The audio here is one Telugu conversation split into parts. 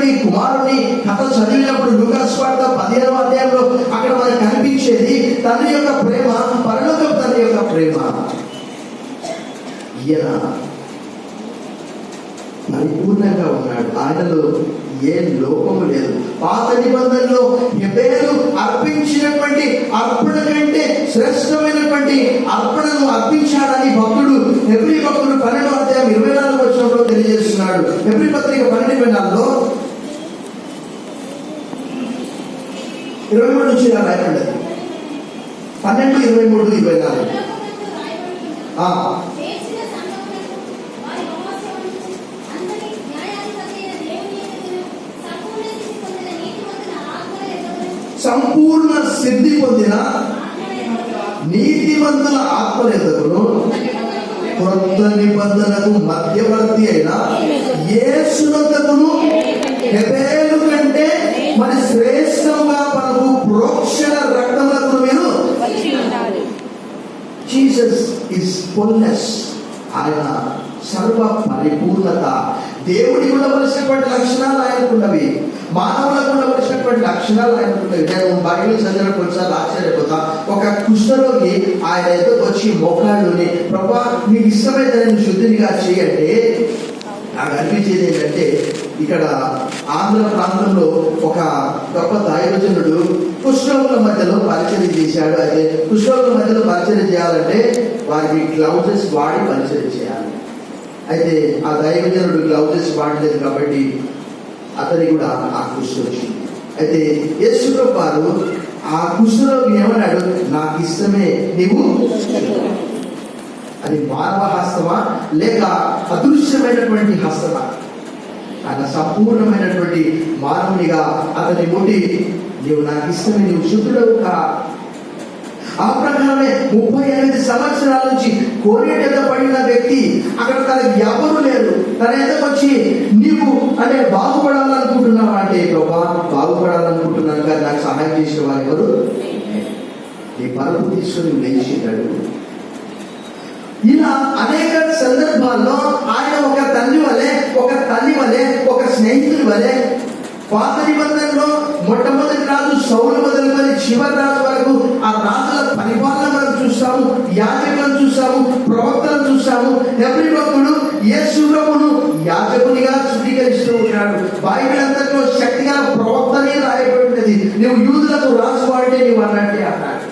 పుట్టినటువంటి కుమారుని కథ చదివినప్పుడు లూకా సువార్త 15వ అధ్యాయంలో అక్కడ మనకు కనిపించేది తండ్రి యొక్క ప్రేమ, పరలోకపు తండ్రి యొక్క ప్రేమ. ఈయన పరిపూర్ణంగా ఉన్నాడు, ఆయనలో ఏ లోపము లేదు. పాత నిబంధనలో హెబేలు అర్పించినటువంటి అర్పణ కంటే శ్రేష్టమైనటువంటి అర్పణను అర్పించాడని భక్తుడు హెబ్రీ భక్తుడు 12వ అధ్యాయం 24వ వచనంలో తెలియజేస్తున్నాడు. హెబ్రీ పత్రిక 12:24లో 23 నుంచి రాయబడ్డది. 12, 23, 24. సంపూర్ణ సిద్ధి పొందిన నీతిమంతుల ఆత్మలెందుకును కొత్త నిబంధనకు మధ్యవర్తి అయిన యేసునందుకును హెబేలు కంటే మరి శ్రేష్టంగా మనకు ప్రోక్షణ రక్తములకు మీరు జీసస్ ఇస్ ఫుల్నెస్. ఆయన సర్వ పరిపూర్ణత. దేవుడికి ఉండవలసినటువంటి లక్షణాలు ఆయనకున్నవి, మానవులకు ఉండవలసినటువంటి లక్షణాలు ఆయనకున్నవి. నేను బైబిల్ చదివిన కొన్నిసార్లు ఆశ్చర్యపోతా. ఒక కుష్ఠరోగి ఆయన ఎదుగు వచ్చి మోకాళ్ళుని, ప్రభా మీకు ఇష్టమైతే నేను శుద్ధినిగా చేయండి. నాకు అనిపించేది ఏంటంటే, ఇక్కడ ఆంధ్ర ప్రాంతంలో ఒక గొప్ప దైవజనుడు కుష్ఠరోగుల మధ్యలో పరిచయం చేశాడు. అయితే కుష్ఠరోగుల మధ్యలో పరిచయం చేయాలంటే వారికి గ్లౌజెస్ వాడి పరిచయం చేయాలి. అయితే ఆ దైవజనుడు గ్లౌజెస్ వాడలేదు కాబట్టి అతని కూడా ఆ కుష్ఠ వచ్చింది. అయితే యేసు వారు ఆ కుష్ఠరోగి ఏమన్నాడు, నాకు ఇష్టమే, నీవు. అది మానవ హస్తమా లేక అదృశ్యమైనటువంటి హస్తమా? ఆయన సంపూర్ణమైనటువంటి మానవునిగా అతని ముట్టి, నీవు నాకు ఇష్టమే, నీవు శుద్ధుడవు కా. ఆ ప్రకారమే 38 సంవత్సరాల నుంచి కోనేట పడిన వ్యక్తి, అక్కడ తనకి ఎవరు లేరు, తన ఎదుకు వచ్చి నీవు అంటే బాగుపడాలనుకుంటున్నావు అంటే, ప్రభా బాగుపడాలనుకుంటున్నాను కానీ నాకు సహాయం చేసిన వారు ఎవరు? నీ పరుపు తీసుకొని లేచినాడు. ఇలా అనేక సందర్భాల్లో ఆయన ఒక తండ్రి వలె, ఒక తల్లి వలె, ఒక స్నేహితుడి వలె, పాత నిబంధనలో మొట్టమొదటి రాజు సౌలు మొదలుకొని చివరి రాజు వరకు ఆ రాజుల పరిపాలన మనం చూస్తాము, యాజకులను చూస్తాము, ప్రవక్తలను చూస్తాము. హెబ్రీ భక్తుడు యేసు ప్రభువును యాజకునిగా చిత్రీకరిస్తూ ఉన్నాడు. బైబిల్ అంతట్లో శక్తిగా ప్రవక్తనే రాయబడినది. నువ్వు యూదులకు రాజు వాడితే నువ్వు అన్నట్టే అన్నాడు.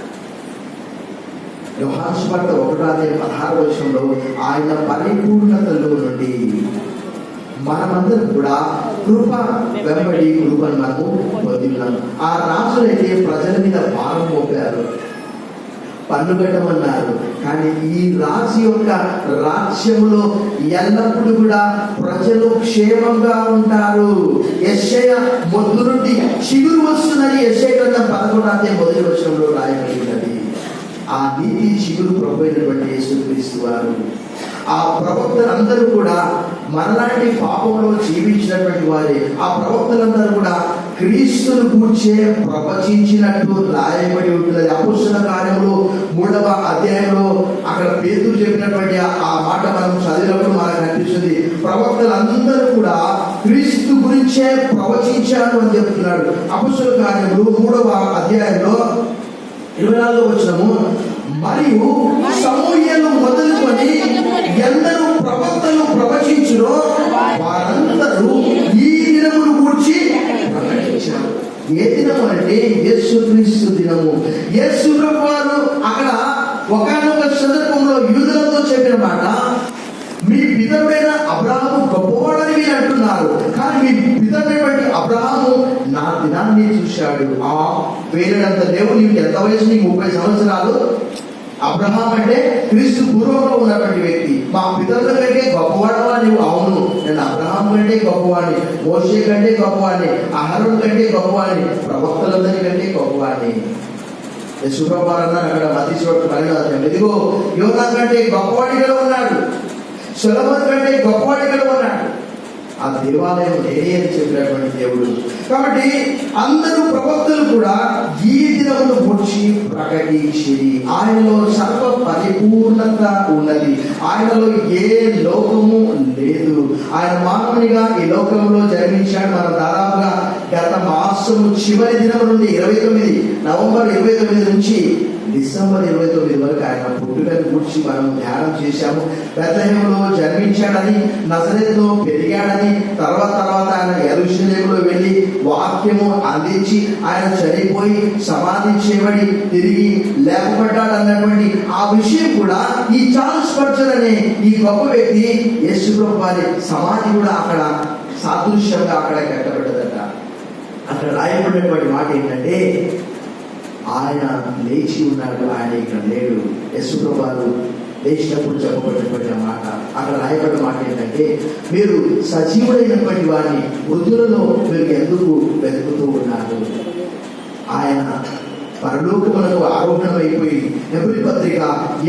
యోహాను సువార్త 1:16 ఆయన పరిపూర్ణతలో నుండి మనమందరం కూడా కృప వెంబడి కృపను మనము పొందినాం. ఆ రాజులైతే ప్రజల మీద భారం మోపారు, పన్ను కట్టమన్నారు. కానీ ఈ రాజు యొక్క రాజ్యములో ఎల్లప్పుడూ కూడా ప్రజలు క్షేమంగా ఉంటారు. యెషయా మొద్దు నుండి చిగురు వస్తుందని యెషయా గ్రంథం 11:1 రాయబడి ఉన్నది. ఆ నీతి చిగురు ప్రభు అయినటువంటి యేసుక్రీస్తు వారు. ఆ ప్రవక్తలందరూ కూడా మనలాంటి పాపంలో జీవించినటువంటి వారే. ఆ ప్రవక్తలందరూ కూడా క్రీస్తును గూర్చే ప్రవచించినట్టు రాయబడి ఉంటుంది. అపోస్తల కార్యములు 3వ అధ్యాయంలో అక్కడ పేతురు చెప్పినటువంటి ఆ మాట మనం చదివినప్పుడు మనకు అనిపిస్తుంది, ప్రవక్తలందరూ కూడా క్రీస్తు గురించే ప్రవచించారు అని చెప్తున్నాడు. అపోస్తల కార్యములు 3వ అధ్యాయంలో 24వ వచనము, మరియు సమూయేలు మొదలుకొని ఎందరూ ప్రవక్తలు ప్రవచించురో వారందరూ ఈ దినమును గూర్చి ప్రకటించారు. ఏ దినము అంటే యేసుక్రీస్తు దినము. యేసు ప్రభువు వారు అక్కడ ఒకానొక సందర్భంలో యూదులతో చెప్పిన మాట, మీ పితరుడైన అబ్రహాము గొప్పవాడని మీరు అంటున్నారు, కానీ మీ పితరుడైనటువంటి అబ్రహాము నా దినాన్ని చూశాడు. ఆ వేరేంత లేవు. నీకు ఎంత వయసు? నీకు 30 సంవత్సరాలు. అబ్రహాం అంటే క్రీస్తు పూర్వంలో ఉన్నటువంటి వ్యక్తి. మా పితరుల కంటే గొప్పవాడవా నీవు? అవును, నేను అబ్రహాం కంటే గొప్పవాడిని, మోషే కంటే గొప్పవాడిని, అహరోను కంటే గొప్పవాడిని, ప్రవక్తలందరి కంటే గొప్పవాడిని. శుభవారన్న అక్కడ మతీశ్వరుడు 12వ ఇదిగో యోనా కంటే గొప్పవాడిగా ఉన్నాడు, సొలొమోను కంటే గొప్పవాడిగా ఉన్నాడు. ఆ దేవాలయం నేనే అని చెప్పినటువంటి దేవుడు. కాబట్టి అందరూ ప్రవక్తలు కూడా ఈ దినమును గురించి ప్రకటించిరి. ఆయనలో సర్వ పరిపూర్ణత ఉన్నది, ఆయనలో ఏ లోకము లేదు. ఆయన మానవునిగా ఈ లోకంలో జన్మించాడు. మనం దాదాపుగా గత మాసము చివరి దినం నుండి 29 నవంబర్ 29 నుంచి డిసెంబర్ 29 వరకు ఆయన పుట్టుకను గురించి మనం ధ్యానం చేశాము. బెత్లెహేములో జన్మించాడని, నజరేతులో పెరిగాడని, తర్వాత ఆయన యెరూషలేములో వెళ్ళి వాక్యము అందించి ఆయన చనిపోయి సమాధి చేయబడి తిరిగి లేపబడ్డాడు అన్నటువంటి ఆ విషయం కూడా ఈ చార్లెస్ స్పర్జన్ అనే ఈ గొప్ప వ్యక్తి యేసు ప్రభువు వారి సమాధి కూడా అక్కడ సాదృశ్యంగా అక్కడ కట్టబడ్డదట. అక్కడ రాయబడినటువంటి మాట ఏంటంటే ఆయన లేచి ఉన్నాడు, ఆయన ఇక్కడ లేడు. యేసు ప్రభువు వారు లేచినప్పుడు చెప్పబడినటువంటి మాట, అక్కడ రాయబడిన మాట ఏంటంటే మీరు సజీవుడైనటువంటి వారిని మృతులలో మీరు ఎందుకు వెతుకుతూ ఉన్నారు? ఆయన పరలోకములకు ఆరోహణమైపోయి హెబ్రీ పత్రిక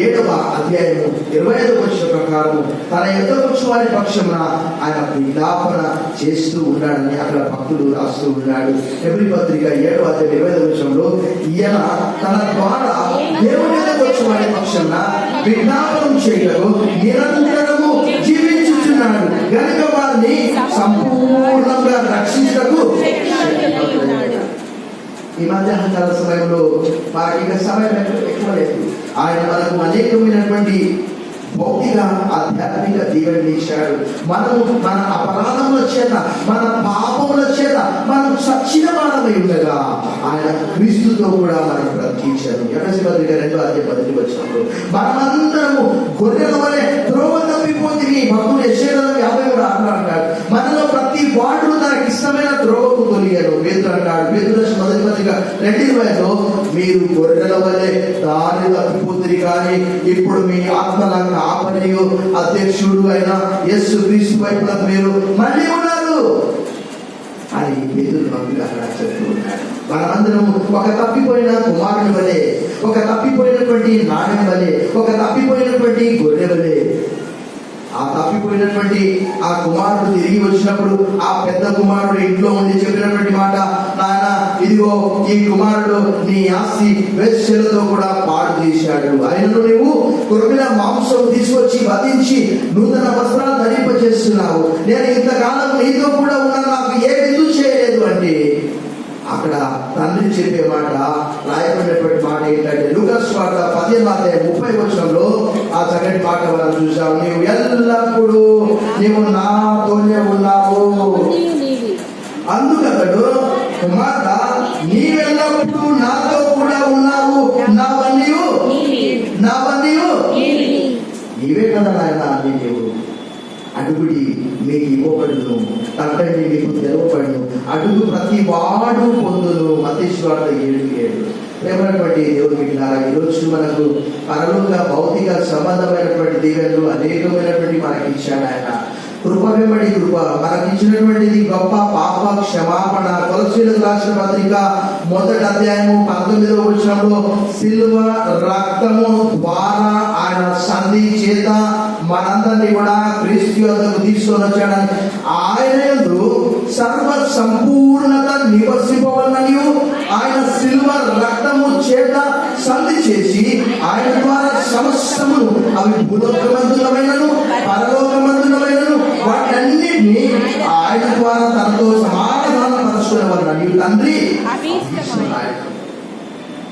7వ అధ్యాయము 25వ వచనం ప్రకారం తన యొద్దకు వచ్చి వారి పక్షమున ఆయన విజ్ఞాపన చేస్తూ ఉన్నాడని అక్కడ భక్తుడు రాస్తూ ఉన్నాడు. హెబ్రీ పత్రిక 7వ అధ్యాయం 25వ వచనంలో ఈయన తన ద్వారా దేవుని యొద్దకు వచ్చి వారి పక్షమున విజ్ఞాపనం చేయటకు నిరంతరము జీవించుచున్నాడు గనుక వారిని సంపూర్ణంగా రక్షించటకు. ఈ మధ్యాహ్నకాల సమయంలో మనకి ఇంకా సమయం ఎక్కువ లేదు. ఆయన మనకు అనేకమైనటువంటి భౌతిక ఆధ్యాత్మిక దీవెనలు ఇచ్చాడు. మనము మన అపరాధముల చేత, మన పాపముల చేత మనం సచ్చిన వారమై ఉండగా ఆయన క్రీస్తుతో కూడా మనం బ్రతికించారు. ఎఫెసీ పత్రిక 2వ అధ్యాయం 10వ వచనంలో మనమందరము గొర్రెల వలె త్రోవ తప్పిపోతిమి. భక్తుడు యెషయా 53 అంటాడు, మనలో ప్రతి వాడు తనకి ఇష్టమైన త్రోవకు తొలిగాడు. పేతురు అంటాడు, పేతురు మొదటి పత్రిక 2:20లో మీరు గొర్రెల వలె దారి తప్పిపోతుంది, కానీ ఇప్పుడు మీ ఆత్మల కాపరియు అధ్యక్షుడు అయిన యేసు క్రీస్తు వైపున మీరు మళ్ళీ ఉన్నారు అని పేతురు భక్తుడు అక్కడ చెప్తూ ఉన్నాడు. మనమందరం ఒక తప్పిపోయిన కుమారుని వలె, ఒక తప్పిపోయినటువంటి నాణ్యం వలె, ఒక తప్పిపోయినటువంటి గొర్రె వలె. ఆ తప్పిపోయినటువంటి ఆ కుమారుడు తిరిగి వచ్చినప్పుడు ఆ పెద్ద కుమారుడు ఇంట్లో ఉండి చెప్పినటువంటి మాట, నాయన ఇదిగో ఈ కుమారుడు నీ ఆస్తి వేశ్యలతో కూడా పాడు చేశాడు. ఆయనను నువ్వు కొరికిన మాంసం తీసుకొచ్చి వధించి నూతన వస్త్రాలు ధరింపజేస్తున్నావు. నేను ఇంతకాలం నీతో కూడా ఉన్నా, నాకు ఏ విధు చేయలేదు అంటే అక్కడ తండ్రి చెప్పే మాట, రాయబడినటువంటి మాట ఏంటంటే లూకా సువార్త 15వ అధ్యాయం 30వ వచనంలో ఆ చక్కటి మాట మనం చూసాము. నీవు ఎల్లప్పుడూ నీవు నాతోనే ఉన్నావు. అందుకతడు కుమార్తె నీవెల్లప్పుడూ నాతో కూడా ఉన్నావు, నావన్నీ నీవే కదా నాయన. నీవు అడుగుడి మీకు ఇవ్వబడును, తట్టండి మీకు తెరవబడును, అడుగు ప్రతి వాడు పొందును. మత్తయి సువార్త 7:7. ప్రేమైనటువంటి దేవుడు మిగిలినారా, ఈరోజు మనకు పరలోక భౌతిక సంబంధమైనటువంటి దీవెనలు అనేకమైనటువంటి మనకి ఇచ్చాడు ఆయన. కృప వెంబడి కృప మనకి ఇచ్చినటువంటిది గొప్ప పాప క్షమాపణ. కొలస్సీయులకు రాసిన పత్రిక 1వ అధ్యాయము 19వ వచనంలో సిలువ రక్తము ద్వారా ఆయన సంధి చేత మనందరినీ కూడా క్రీస్తు యొద్దకు తీసుకొని వచ్చాడని, ఆయన యందు సర్వ సంపూర్ణత నివసింపవలనని ఆయన సిలువ రక్తము చేత సంధి చేసి ఆయన ద్వారా సమస్తమును, అవి భూలోకమందులమైనను పరలోకమందులమైనను వాటన్నిటిని ఆయన ద్వారా తనతో సమాధానం పరచుకునేవారు తండ్రి.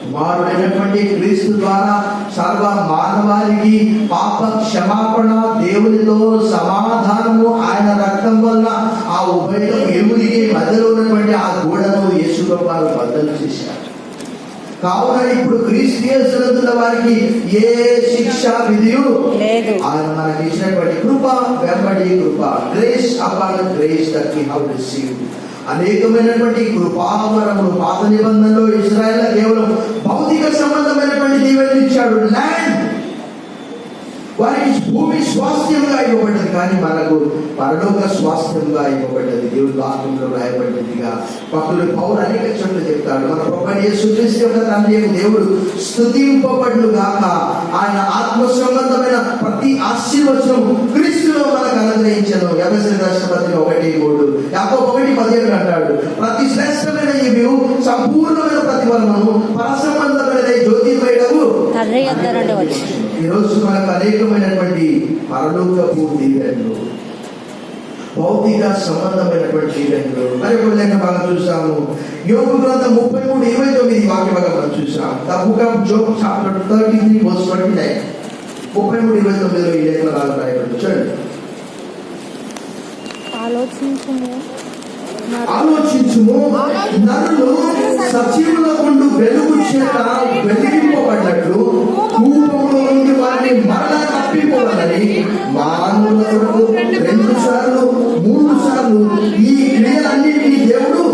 కుమారుడైనటువంటి క్రీస్తు ద్వారా సర్వ మానవాళికి పాప క్షమాపణ, దేవునితో సమాధానము ఆయన రక్తం వల్ల ఆ ఉభయం ఇరువురికి మధ్యలో ఉన్నటువంటి ఆ గోడను యేసు ప్రభువు బద్దలు చేశారు. కావున ఇప్పుడు క్రీస్తు యేసునందున్న వారికి ఏ శిక్ష విధియు లేదు. ఆయన మనకి ఇచ్చినటువంటి కృప వెంబడి కృప, grace upon grace that we have received. అనేకమైనటువంటి కృపావరములు పాత నిబంధనలో ఇశ్రాయేలు కేవలం భౌతిక సంబంధమైనటువంటి దీవెనలు ఇచ్చాడు. ల్యాండ్, వారికి భూమి స్వాస్థ్యంగా ఇవ్వబడ్డది, కానీ మనకు పరలోక స్వాస్థ్యంగా ఇవ్వబడ్డది. దేవుడి వాక్యంలో రాయబడ్డదిగా భక్తుడు పౌలు అనేక చోట్ల చెప్తాడు. మన ప్రభువైన యేసుక్రీస్తు యొక్క తండ్రి అయిన దేవుడు స్తుతింపబడును గాక. ఆయన ఆత్మ సంబంధమైన ప్రతి ఆశీర్వచనం క్రీస్తులో మనకు అనుగ్రహించను. ఎఫెసీయులకు రాసిన పత్రిక 1:3, యాకోబు 1:15 అంటాడు, ప్రతి శ్రేష్టమైన ఇవి సంపూర్ణమైన ప్రతిఫలము పరసంబంధమైన జ్యోతిర్మయుడగు తండ్రి యొద్ద నుండి వచ్చి. ఈరోజు మనకు అనేకమైనటువంటి పరలోకపు దీవెనలు, భౌతిక సంబంధమైనటువంటి దీవెనలు. మరి ఒక లేఖ భాగం చూసాము, యోబు గ్రంథం 33:29 వాక్య భాగం మనం చూసాం. The book of Job chapter 33:29, 33:29 ఈ లేఖలో రాయబడింది. చూడండి, ఆలోచించుము, నరులు సజీవులకుండు వెలుగు చేత వెలిగింపబడ్డట్లు కూపంలో నుండి వారిని మరలా తప్పిపోవాలని మానవులకు 2 సార్లు 3 సార్లు ఈ క్రియలన్నిటినీ దేవుడు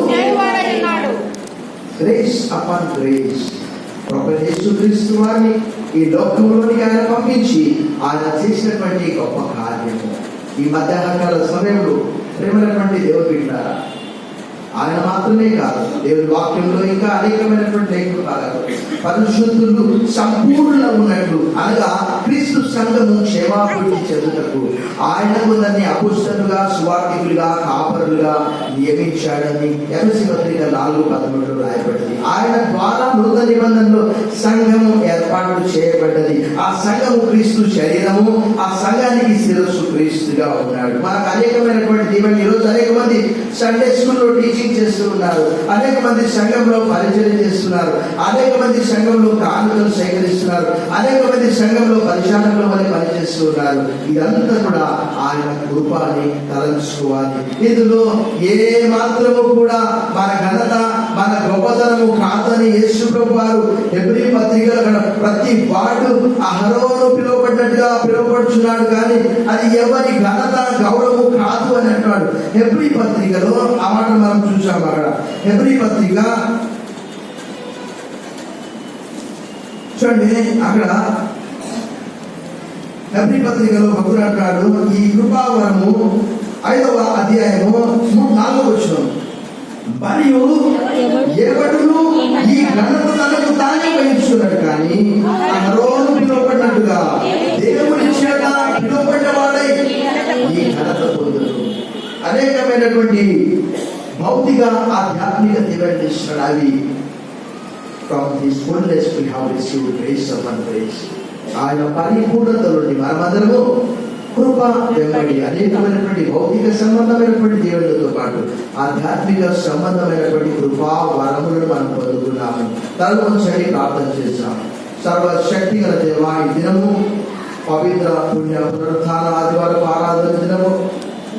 గ్రేస్ అపాన్ గ్రేస్ ప్రభువైన యేసుక్రీస్తు వారిని ఈ లోకంలోనికి ఆయన పంపించి ఆయన చేసినటువంటి గొప్ప కార్యము. ఈ మధ్యాహ్నకాల సమయంలో ప్రేమైనటువంటి దేవుడు బిడ్డలారా, ఆయన మాత్రమే కాదు, దేవుడి వాక్యంలో ఇంకా అనేకమైనటువంటి లేఖలు భాగాలు పరిశుద్ధులు సంపూర్ణంగా ఉన్నట్లు, అనగా క్రీస్తు సంఘము క్షేమాభివృద్ధి చెందుటకు ఆయన కొందరిని అపోస్తలుగా, సువార్థికులుగా, కాపరులుగా నియమించాడని ఎఫెసీ పత్రిక 4:13 రాయబడింది. ఆయన ద్వారా నూతన నిబంధనలో సంఘము ఏర్పాటు చేయబడ్డది. ఆ సంఘము క్రీస్తు శరీరము, ఆ సంఘానికి శిరస్సు క్రీస్తుగా ఉన్నాడు. మనకు అనేకమైనటువంటి దీవెనలు. ఈరోజు అనేక మంది సండే స్కూల్లో టీచింగ్ చేస్తూ ఉన్నారు, అనేక మంది సంఘంలో పరిచయం చేస్తున్నారు, అనేక మంది సంఘంలో కానుకలు సేకరిస్తున్నారు, అనేక మంది సంఘంలో పరిచారకుల వల్ల పనిచేస్తూ ఉన్నారు. ఇదంతా కూడా ఆయన కృపని తలంచుకోవాలి. ఇందులో ఏ మాత్రము కూడా మన ఘనత, మన గొప్పతనము కాదని యేసు ప్రభు వారు హెబ్రీ పత్రికలో ప్రతి వాడు అహరోను పిలువబడినట్టుగా పిలువబడుచున్నాడు, కానీ అది ఎవరి ఘనత గౌరవము కాదు అని అంటాడు. హెబ్రీ పత్రికలో ఆ మాట మనం చూసాం. అక్కడ హెబ్రీ పత్రిక చూడండి, అక్కడ హెబ్రీ పత్రికలో భక్తుడు అంటాడు, ఈ కృపావరము 5వ అధ్యాయము 4వ వచనం, మరియు ఎవడును ఈ ఘనత తనకు తానే వహించుకున్నాడు, కానీ అహరోను పిలువబడినట్టుగా దేవుని చేత పిలువబడ్డవాడై ఈ ఘనత పొందును. అనేకమైనటువంటి భౌతిక ఆధ్యాత్మిక దీవెనలు ఇస్తున్నాడు. అవి from his fullness we have received grace upon grace. ఆయన పరిపూర్ణతలోని మనమందరము కృప వెంబడి అనేకమైనటువంటి భౌతిక సంబంధమైనటువంటి దేవులతో పాటు ఆధ్యాత్మిక సంబంధమైనటువంటి కృపా వరములను మనం పొందుకున్నాము. తలవంచండి, ప్రార్థన చేస్తాము. సర్వశక్తి గల దేవా, ఈ దినము పవిత్ర పుణ్య పునరుత్థాన ఆదివారపు ఆరాధన దినము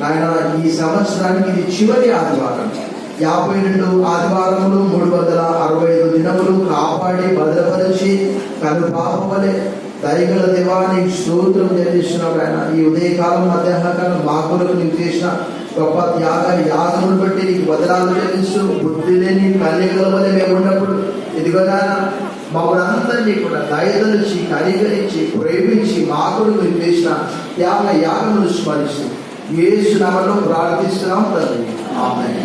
నాయన, ఈ సంవత్సరానికి ఇది చివరి ఆదివారం. 52 ఆదివారములు 365 దినములు కాపాడి భద్రపరిచి కనుపాపవలే దయగల దేవానికి స్తోత్రం చెల్లిస్తున్నాడు. ఆయన ఈ ఉదయకాలం మధ్యాహ్నకాలం మా కొరకు నీకు చేసిన గొప్ప యాగమును బట్టి నీకు వదనాలు చెల్లిస్తూ, బుద్ధి లేని కన్యకల వలె మేము ఉన్నప్పుడు ఇదిగో నాయన మమ్మల్ని అందరినీ కూడా దయదలిచి కనికరించి ప్రేమించి మా కొరకు నీకు చేసిన యాగములు స్మరిస్తూ యేసు నామములో ప్రార్థిస్తున్నాం తండ్రి, ఆమేన్.